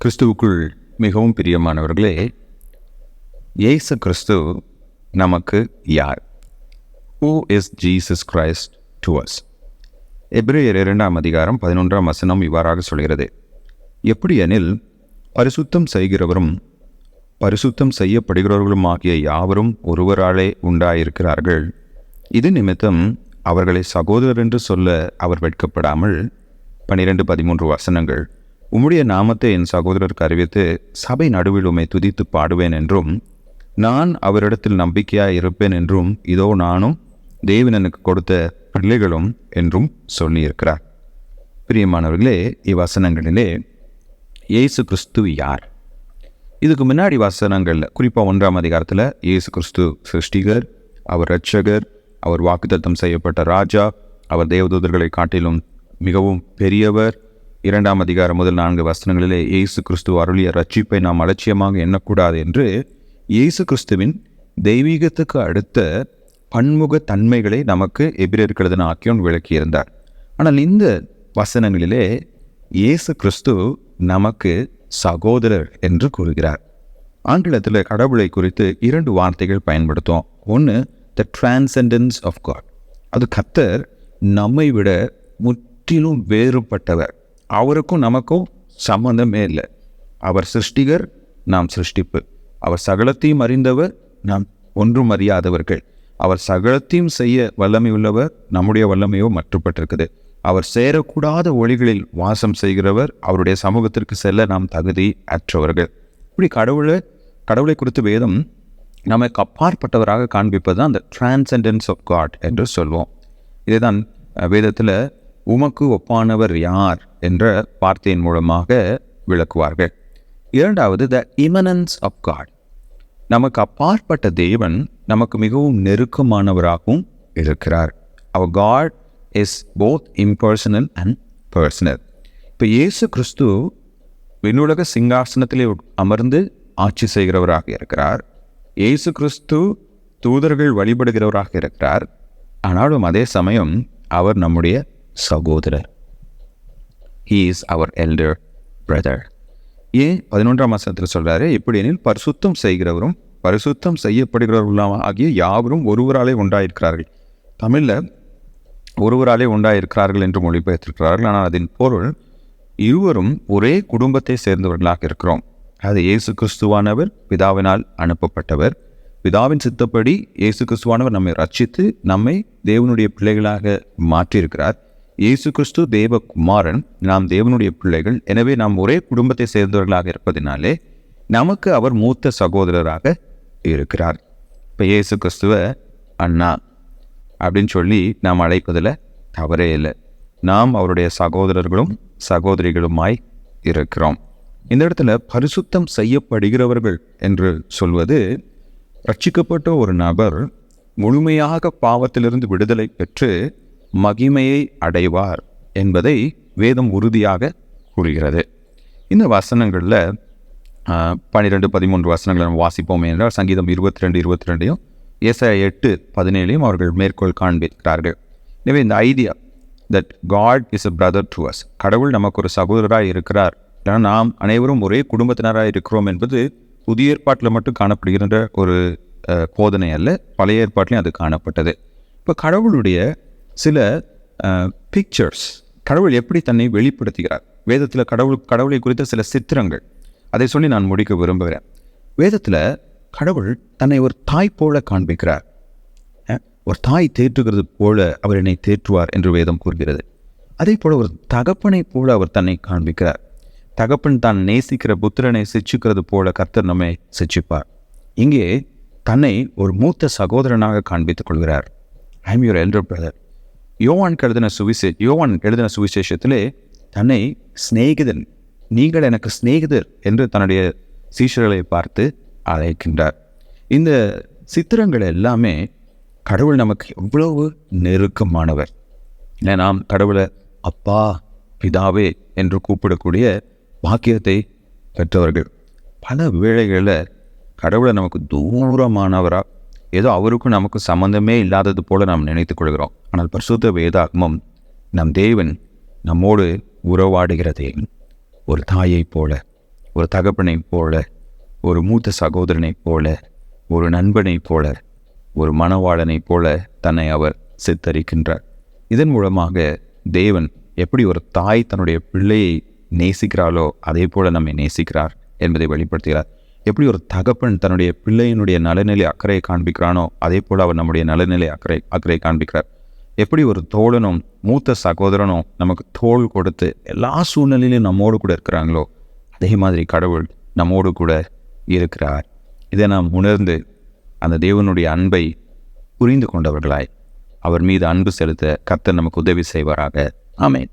கிறிஸ்துவுக்குள் மிகவும் பிரியமானவர்களே, இயேசு கிறிஸ்து நமக்கு யார்? Who is Jesus Christ to us? எபிரேயர் 2:11 இவ்வாறாக சொல்கிறது: எப்படியெனில், பரிசுத்தம் செய்கிறவரும் பரிசுத்தம் செய்யப்படுகிறவர்களும் ஆகிய யாவரும் ஒருவராலே உண்டாயிருக்கிறார்கள். இது நிமித்தம் அவர்களை சகோதரர் என்று சொல்ல அவர் வெட்கப்படாமல் 12-13 உம்முடைய நாமத்தை என் சகோதரருக்கு அறிவித்து சபை நடுவில் உம்மை துதித்து பாடுவேன் என்றும், நான் அவரிடத்தில் நம்பிக்கையாய் இருப்பேன் என்றும், இதோ நானும் தேவன் எனக்கு கொடுத்த பிள்ளைகளும் என்றும் சொல்லியிருக்கிறார். பிரியமானவர்களே, இவ்வசனங்களிலே இயேசு கிறிஸ்து யார்? இதுக்கு முன்னாடி வசனங்களில், குறிப்பாக 1ஆம் அதிகாரத்தில் இயேசு கிறிஸ்து சிருஷ்டிகர், அவர் இரட்சகர், அவர் வாக்குத்தத்தம் செய்யப்பட்ட ராஜா, அவர் தேவதூதர்களை காட்டிலும் மிகவும் பெரியவர். 2ஆம் அதிகாரம் முதல் 4 வசனங்களிலே இயேசு கிறிஸ்து அருளிய ரட்சிப்பை நாம் அலட்சியமாக எண்ணக்கூடாது என்று இயேசு கிறிஸ்துவின் தெய்வீகத்துக்கு அடுத்த பன்முக தன்மைகளை நமக்கு எபிரேயருக்கு எழுதின ஆக்கியோன் விளக்கியிருந்தார். ஆனால் இந்த வசனங்களிலே இயேசு கிறிஸ்து நமக்கு சகோதரர் என்று கூறுகிறார். ஆங்கிலத்தில் கடவுளை குறித்து 2 வார்த்தைகள் பயன்படுத்தும். ஒன்று, த டிரான்செண்டன்ஸ் ஆஃப் காட். அது கர்த்தர் நம்மை விட முற்றிலும் வேறுபட்டவர். அவருக்கும் நமக்கும் சம்பந்தமே இல்லை. அவர் சிருஷ்டிகர், நாம் சிருஷ்டிப்பு. அவர் சகலத்தையும் அறிந்தவர், நாம் ஒன்றும் அறியாதவர்கள். அவர் சகலத்தையும் செய்ய வல்லமை உள்ளவர், நம்முடைய வல்லமையோ மற்றுப்பட்டிருக்குது. அவர் சேரக்கூடாத ஒளிகளில் வாசம் செய்கிறவர், அவருடைய சமூகத்திற்கு செல்ல நாம் தகுதி அற்றவர்கள். இப்படி கடவுளை குறித்து வேதம் நமக்கு அப்பாற்பட்டவராக காண்பிப்பது தான் அந்த டிரான்செண்டன்ஸ் ஆஃப் காட் என்று சொல்வோம். இதுதான் வேதத்தில் உமக்கு ஒப்பானவர் யார் என்ற வார்த்தையின் மூலமாக விளக்குவார்கள். 2வது, த இமனன்ஸ் ஆஃப் காட். நமக்கு அப்பாற்பட்ட தேவன் நமக்கு மிகவும் நெருக்கமானவராகவும் இருக்கிறார். அவர் God is both impersonal and personal. இப்போ இயேசு கிறிஸ்து விண்ணுலக சிங்காசனத்திலே அமர்ந்து ஆட்சி செய்கிறவராக இருக்கிறார். இயேசு கிறிஸ்து தூதர்கள் வழிபடுகிறவராக இருக்கிறார். ஆனாலும் அதே சமயம் அவர் நம்முடைய சகோதரர். He is our elder brother. ஏன் 11ஆம் வசனத்தில் சொல்றாரு, எப்படியெனில் பரிசுத்தம் செய்கிறவரும் பரிசுத்தம் செய்யப்படுகிறவர்களும் ஆகிய யாவரும் ஒருவராலே உண்டாயிருக்கிறார்கள். தமிழில் ஒருவராலே உண்டாயிருக்கிறார்கள் என்று மொழிபெயர்த்திருக்கிறார்கள். ஆனால் அதன் பொருள் இருவரும் ஒரே குடும்பத்தை சேர்ந்தவர்களாக இருக்கிறோம். அது இயேசு கிறிஸ்துவானவர் பிதாவினால் அனுப்பப்பட்டவர். பிதாவின் சித்தப்படி இயேசு கிறிஸ்துவானவர் நம்மை ரட்சித்து நம்மை தேவனுடைய பிள்ளைகளாக மாற்றியிருக்கிறார். இயேசு கிறிஸ்து தேவகுமாரன், நாம் தேவனுடைய பிள்ளைகள். எனவே நாம் ஒரே குடும்பத்தை சேர்ந்தவர்களாக இருப்பதினாலே நமக்கு அவர் மூத்த சகோதரராக இருக்கிறார். இப்போ இயேசு கிறிஸ்துவ அண்ணா அப்படின்னு சொல்லி நாம் அழைப்பதில் தவறே இல்லை. நாம் அவருடைய சகோதரர்களும் சகோதரிகளுமாய் இருக்கிறோம். இந்த இடத்துல பரிசுத்தம் செய்யப்படுகிறவர்கள் என்று சொல்வது, ரட்சிக்கப்பட்ட ஒரு நபர் முழுமையாக பாவத்திலிருந்து விடுதலை பெற்று மகிமையை அடைவார் என்பதை வேதம் உறுதியாக கூறுகிறது. இந்த வசனங்களில் 12-13 வசனங்களை நம்ம வாசிப்போம் என்றால், சங்கீதம் 22-22 ஏசாயா 8-17 அவர்கள் மேற்கோள் காண்பிக்கிறார்கள். எனவே இந்த idea that God is a brother to us, கடவுள் நமக்கு ஒரு சகோதரராக இருக்கிறார், நாம் அனைவரும் ஒரே குடும்பத்தினராக இருக்கிறோம் என்பது புதிய ஏற்பாட்டில் மட்டும் காணப்படுகின்ற ஒரு போதனை அல்ல, பழைய ஏற்பாட்டிலையும் அது காணப்பட்டது. இப்போ கடவுளுடைய சில பிக்சர்ஸ், கடவுள் எப்படி தன்னை வெளிப்படுத்துகிறார், வேதத்தில் கடவுளை குறித்த சில சித்திரங்கள், அதை சொல்லி நான் முடிக்க விரும்புகிறேன். வேதத்தில் கடவுள் தன்னை ஒரு தாய் போல காண்பிக்கிறார். ஒரு தாய் தேற்றுகிறது போல அவர் என்னை தேற்றுவார் என்று வேதம் கூறுகிறது. அதே போல ஒரு தகப்பனை போல அவர் தன்னை காண்பிக்கிறார். தகப்பன் தான் நேசிக்கிற புத்திரனை சிச்சிக்கிறது போல கர்த்தர் நம்மை சிச்சிப்பார். இங்கே தன்னை ஒரு மூத்த சகோதரனாக காண்பித்துக் கொள்கிறார். I am your elder brother. யோவான் எழுதின சுவிசேஷத்திலே தன்னை சிநேகிதன், நீங்கள் எனக்கு சிநேகிதர் என்று தன்னுடைய சீஷர்களை பார்த்து அழைக்கின்றார். இந்த சித்திரங்கள் எல்லாமே கடவுள் நமக்கு எவ்வளவு நெருக்கமானவர். நாம் கடவுளை அப்பா, பிதாவே என்று கூப்பிடக்கூடிய பாக்கியத்தை பெற்றவர்கள். பல வேளைகளில் கடவுளை நமக்கு தூரமானவராக, ஏதோ அவருக்கும் நமக்கு சம்பந்தமே இல்லாதது போல நாம் நினைத்துக் கொள்கிறோம். ஆனால் பரிசுத்த வேதாகமம் நம் தேவன் நம்மோடு உறவாடுகிற தேவன், ஒரு தாயை போல, ஒரு தகப்பனைப் போல, ஒரு மூத்த சகோதரனைப் போல, ஒரு நண்பனைப் போல, ஒரு மணவாளனைப் போல தன்னை அவர் சித்தரிக்கின்றார். இதன் மூலமாக தேவன் எப்படி ஒரு தாய் தன்னுடைய பிள்ளையை நேசிக்கிறாளோ அதே போல நம்மை நேசிக்கிறார் என்பதை வெளிப்படுத்துகிறார். எப்படி ஒரு தகப்பன் தன்னுடைய பிள்ளையினுடைய நலநிலை அக்கறையை காண்பிக்கிறானோ அதே போல் அவர் நம்முடைய நலநிலை அக்கறை காண்பிக்கிறார். எப்படி ஒரு தோழனும் மூத்த சகோதரனும் நமக்கு தோள் கொடுத்து எல்லா சூழ்நிலையிலும் நம்மோடு கூட இருக்கிறாங்களோ அதே மாதிரி கடவுள் நம்மோடு கூட இருக்கிறார். இதை நாம் உணர்ந்து அந்த தேவனுடைய அன்பை புரிந்து கொண்டவர்களாய் அவர் மீது அன்பு செலுத்த கர்த்தர் நமக்கு உதவி செய்வாராக. ஆமென்.